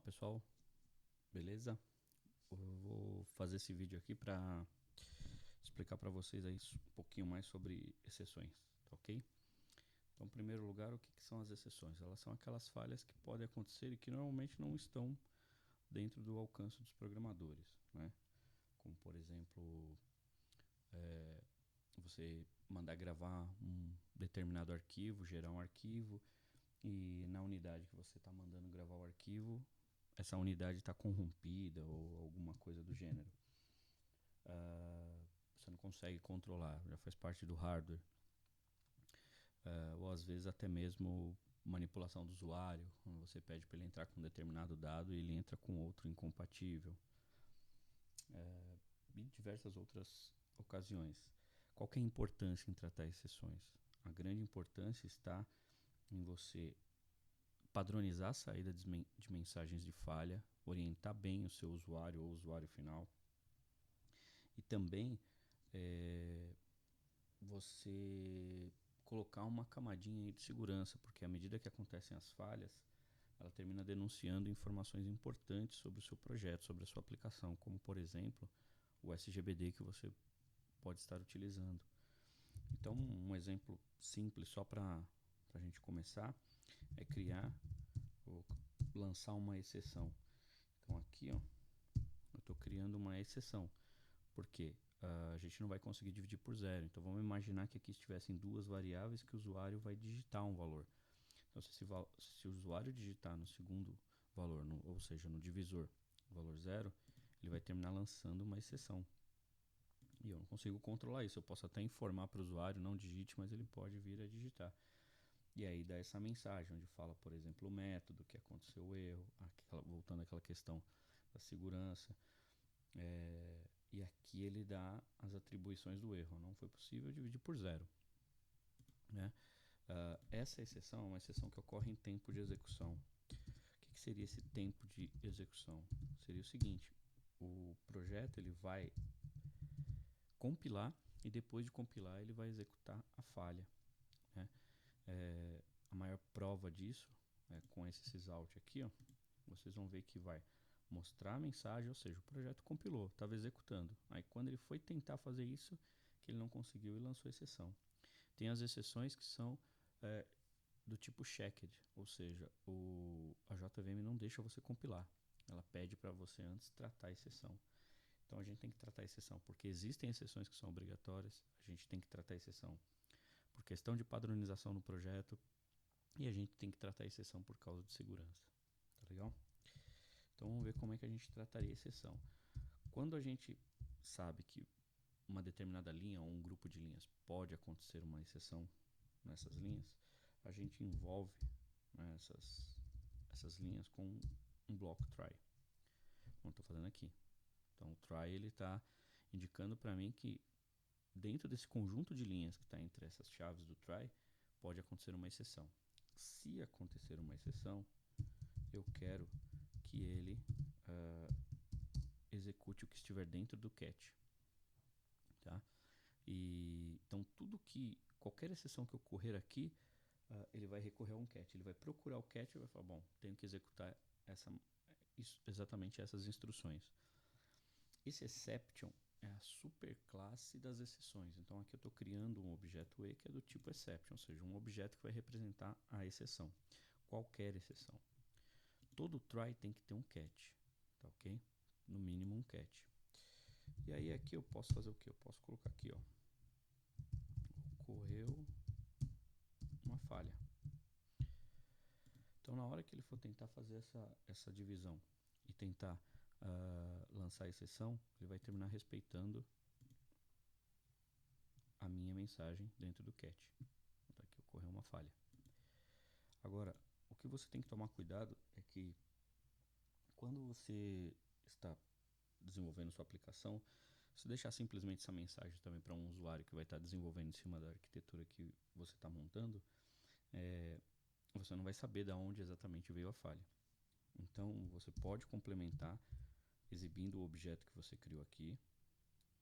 Olá pessoal, beleza? Eu vou fazer esse vídeo aqui para explicar para vocês aí um pouquinho mais sobre exceções, tá ok? Então, em primeiro lugar, o que são as exceções? Elas são aquelas falhas que podem acontecer e que normalmente não estão dentro do alcance dos programadores, né? Como por exemplo, você mandar gravar um determinado arquivo, gerar um arquivo e na unidade que você está mandando gravar o arquivo, essa unidade está corrompida ou alguma coisa do gênero. Você não consegue controlar, já faz parte do hardware. Ou às vezes até mesmo manipulação do usuário, quando você pede para ele entrar com um determinado dado e ele entra com outro incompatível. E diversas outras ocasiões. Qual que é a importância em tratar exceções? A grande importância está em você padronizar a saída de mensagens de falha, orientar bem o seu usuário ou usuário final e também você colocar uma camadinha aí de segurança, porque à medida que acontecem as falhas, ela termina denunciando informações importantes sobre o seu projeto, sobre a sua aplicação, como por exemplo o SGBD que você pode estar utilizando. Então, um exemplo simples só para a gente começar é criar ou lançar uma exceção. Então aqui, ó, eu estou criando uma exceção, porque a gente não vai conseguir dividir por zero. Então vamos imaginar que aqui estivessem duas variáveis que o usuário vai digitar um valor. Então se o usuário digitar no segundo valor, ou seja, no divisor, o valor zero, ele vai terminar lançando uma exceção. E eu não consigo controlar isso. Eu posso até informar para o usuário, não digite, mas ele pode vir a digitar. E aí dá essa mensagem onde fala, por exemplo, o método, que aconteceu o erro, voltando àquela questão da segurança. E aqui ele dá as atribuições do erro. Não foi possível dividir por zero, né? Essa exceção é uma exceção que ocorre em tempo de execução. O que seria esse tempo de execução? Seria o seguinte: o projeto ele vai compilar e depois de compilar ele vai executar a falha, né? A maior prova disso é com esse sysout aqui, ó, vocês vão ver que vai mostrar a mensagem, ou seja, o projeto compilou, estava executando. Aí quando ele foi tentar fazer isso, que ele não conseguiu e lançou exceção. Tem as exceções que são do tipo checked, ou seja, a JVM não deixa você compilar. Ela pede para você antes tratar a exceção. Então a gente tem que tratar a exceção, porque existem exceções que são obrigatórias, a gente tem que tratar a exceção por questão de padronização no projeto e a gente tem que tratar a exceção por causa de segurança. Tá legal? Então vamos ver como é que a gente trataria a exceção. Quando a gente sabe que uma determinada linha ou um grupo de linhas pode acontecer uma exceção nessas linhas, a gente envolve, né, essas linhas com um bloco try, como estou fazendo aqui. Então o try ele está indicando para mim que dentro desse conjunto de linhas que está entre essas chaves do try pode acontecer uma exceção. Se acontecer uma exceção, eu quero que ele execute o que estiver dentro do catch, tá? E então qualquer exceção que ocorrer aqui, ele vai recorrer a um catch, ele vai procurar o catch e vai falar, bom, tenho que executar exatamente essas instruções. Esse exception é a superclasse das exceções. Então aqui eu estou criando um objeto E que é do tipo exception, ou seja, um objeto que vai representar a exceção, qualquer exceção. Todo try tem que ter um catch, tá ok? No mínimo um catch. E aí aqui eu posso fazer o que? Eu posso colocar aqui, ó, ocorreu uma falha. Então na hora que ele for tentar fazer essa divisão e tentar lançar a exceção, ele vai terminar respeitando a minha mensagem dentro do catch. Então aqui ocorreu uma falha. Agora, o que você tem que tomar cuidado é que quando você está desenvolvendo sua aplicação, se deixar simplesmente essa mensagem também para um usuário que vai estar desenvolvendo em cima da arquitetura que você está montando, você não vai saber de onde exatamente veio a falha. Então você pode complementar exibindo o objeto que você criou aqui,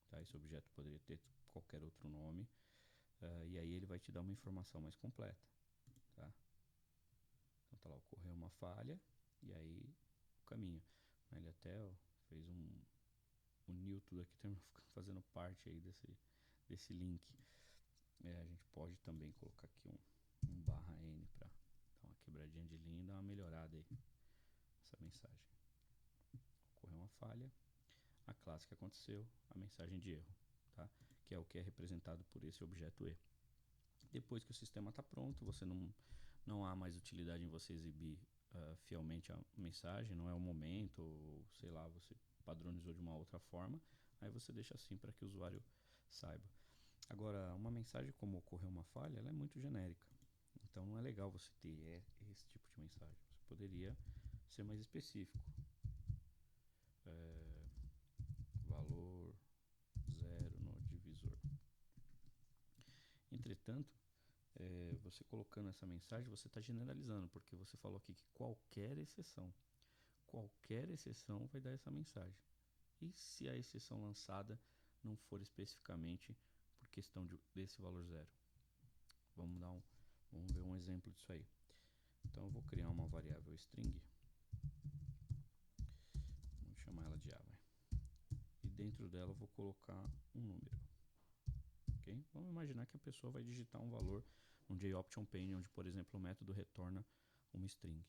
tá? Esse objeto poderia ter qualquer outro nome, e aí ele vai te dar uma informação mais completa, tá? Então tá lá, ocorreu uma falha, e aí caminho. Ele até fez o Newton aqui terminou fazendo parte aí desse link. A gente pode também colocar aqui um barra N para dar uma quebradinha de linha e dar uma melhorada aí nessa mensagem. Ocorreu uma falha, a classe que aconteceu, a mensagem de erro, tá? Que é o que é representado por esse objeto E. Depois que o sistema está pronto, você não há mais utilidade em você exibir fielmente a mensagem, não é o momento, ou sei lá, você padronizou de uma outra forma, aí você deixa assim para que o usuário saiba. Agora, uma mensagem como ocorreu uma falha, ela é muito genérica, então não é legal você ter esse tipo de mensagem. Você poderia ser mais específico. Valor 0 no divisor. Entretanto, você colocando essa mensagem, você está generalizando, porque você falou aqui que qualquer exceção vai dar essa mensagem. E se a exceção lançada não for especificamente por questão desse valor 0? Vamos ver um exemplo disso aí. Então eu vou criar uma variável string, vamos chamar ela de A, e dentro dela eu vou colocar um número. Okay? Vamos imaginar que a pessoa vai digitar um valor no JOption pane, onde, por exemplo, o método retorna uma string.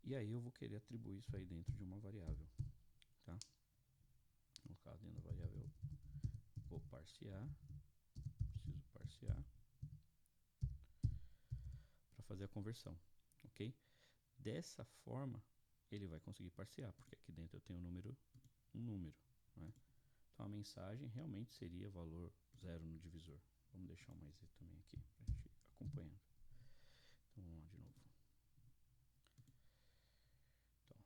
E aí eu vou querer atribuir isso aí dentro de uma variável. Tá? No caso, dentro da variável, vou parsear. Preciso parsear para fazer a conversão. Ok? Dessa forma, ele vai conseguir parsear, porque aqui dentro eu tenho um número. Né? Então a mensagem realmente seria valor 0 no divisor. Vamos deixar mais E também aqui para a gente ir acompanhando. Então vamos lá de novo. Então,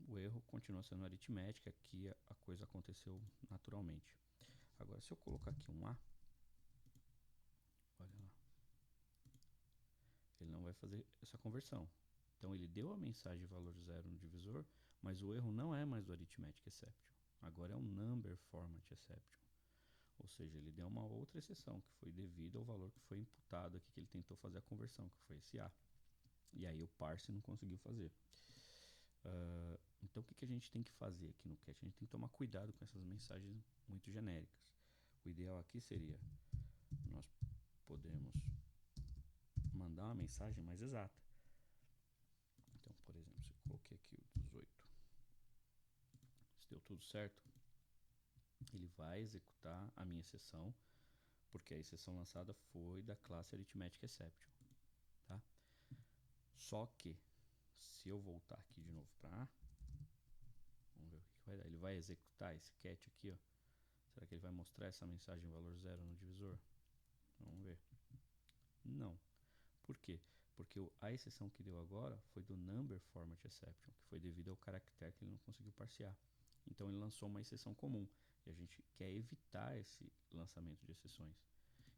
o erro continua sendo aritmética, aqui a coisa aconteceu naturalmente. Agora, se eu colocar aqui um A, olha lá, ele não vai fazer essa conversão. Então ele deu a mensagem valor 0 no divisor, mas o erro não é mais do arithmetic exception. Agora é um number format exception. Ou seja, ele deu uma outra exceção, que foi devido ao valor que foi imputado aqui, que ele tentou fazer a conversão, que foi esse A. E aí o parse não conseguiu fazer. Então o que a gente tem que fazer aqui no cat? A gente tem que tomar cuidado com essas mensagens muito genéricas. O ideal aqui seria nós podemos mandar uma mensagem mais exata. Então, por exemplo, se eu coloquei aqui o 18, se deu tudo certo, ele vai executar a minha exceção, porque a exceção lançada foi da classe arithmetic exception. Tá? Só que, se eu voltar aqui de novo para A, vamos ver o que vai dar. Ele vai executar esse cat aqui, ó. Será que ele vai mostrar essa mensagem valor 0 no divisor? Vamos ver. Não. Por quê? Porque a exceção que deu agora foi do number format exception, que foi devido ao caractere que ele não conseguiu parsear. Então ele lançou uma exceção comum, e a gente quer evitar esse lançamento de exceções.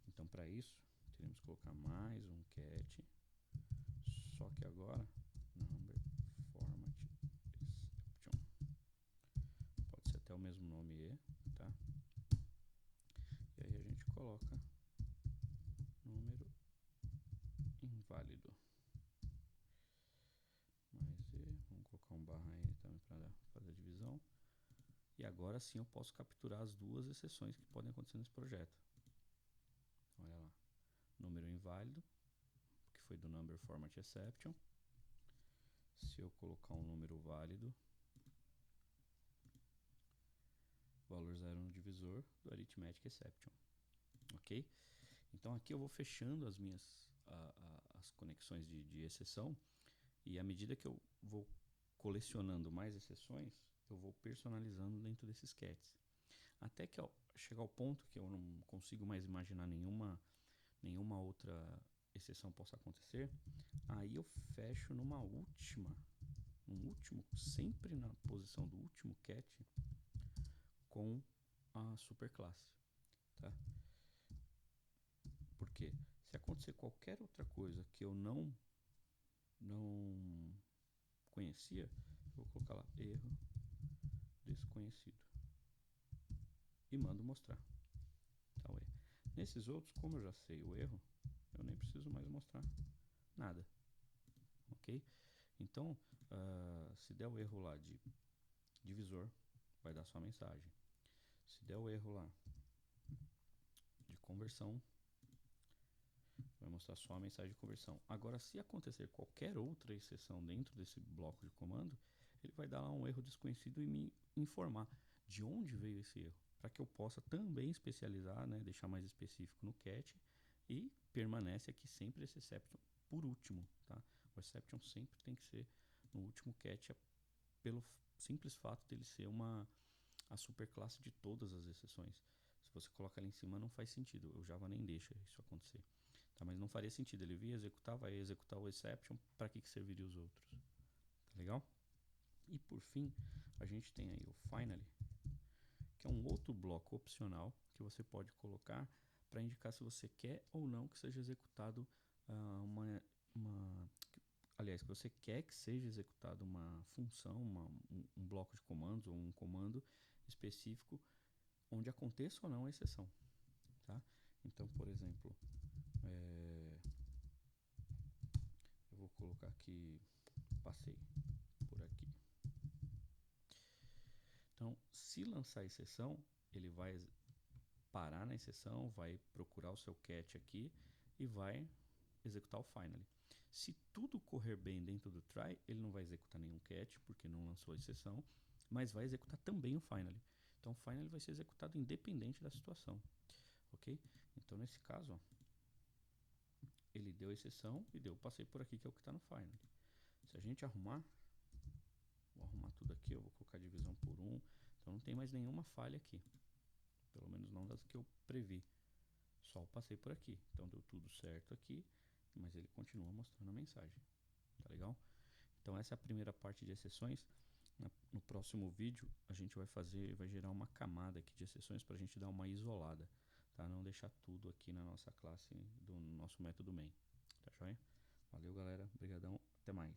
Então para isso, teremos que colocar mais um cat, só que agora number format exception. Pode ser até o mesmo nome E, tá? E aí a gente coloca número inválido. Mais E, vamos colocar um barra N também para fazer a divisão. E agora sim eu posso capturar as duas exceções que podem acontecer nesse projeto. Olha lá, número inválido, que foi do number format exception. Se eu colocar um número válido, valor 0 no divisor do arithmetic exception. Ok? Então aqui eu vou fechando as minhas as conexões de exceção, e à medida que eu vou colecionando mais exceções, eu vou personalizando dentro desses cats. Até que chegar ao ponto que eu não consigo mais imaginar nenhuma outra exceção possa acontecer, aí eu fecho num último, sempre na posição do último cat, com a superclasse. Tá? Porque se acontecer qualquer outra coisa que eu não conhecia, eu vou colocar lá erro desconhecido e mando mostrar. Tal erro. Nesses outros, como eu já sei o erro, eu nem preciso mais mostrar nada. Ok? Então, se der o erro lá de divisor, vai dar só a mensagem. Se der o erro lá de conversão, vai mostrar só a mensagem de conversão. Agora, se acontecer qualquer outra exceção dentro desse bloco de comando, ele vai dar lá um erro desconhecido e me informar de onde veio esse erro, para que eu possa também especializar, né, deixar mais específico no catch, e permanece aqui sempre esse exception por último, tá? O exception sempre tem que ser no último catch, pelo simples fato dele ser a superclasse de todas as exceções. Se você coloca ali em cima, não faz sentido. O Java nem deixa isso acontecer. Tá, mas não faria sentido. Ele via executar, vai executar o exception. Para que serviria os outros? Tá legal? E por fim, a gente tem aí o finally, que é um outro bloco opcional que você pode colocar para indicar se você quer ou não que seja executado aliás, que você quer que seja executado uma função, um bloco de comandos ou um comando específico onde aconteça ou não a exceção, tá? Então, por exemplo, eu vou colocar aqui, passei por aqui. Então, se lançar a exceção, ele vai parar na exceção, vai procurar o seu catch aqui e vai executar o finally. Se tudo correr bem dentro do try, ele não vai executar nenhum catch, porque não lançou a exceção, mas vai executar também o finally. Então, o finally vai ser executado independente da situação, ok? Então, nesse caso, ó, ele deu a exceção e deu passei por aqui, que é o que está no finally. Se a gente arrumar, vou arrumar tudo aqui, eu vou colocar divisão por 1, então não tem mais nenhuma falha aqui, pelo menos não das que eu previ. Só passei por aqui, então deu tudo certo aqui, mas ele continua mostrando a mensagem, tá legal? Então essa é a primeira parte de exceções. No próximo vídeo a gente vai gerar uma camada aqui de exceções para a gente dar uma isolada, tá? Não deixar tudo aqui na nossa classe do nosso método main, tá joia? Valeu galera, obrigadão, até mais.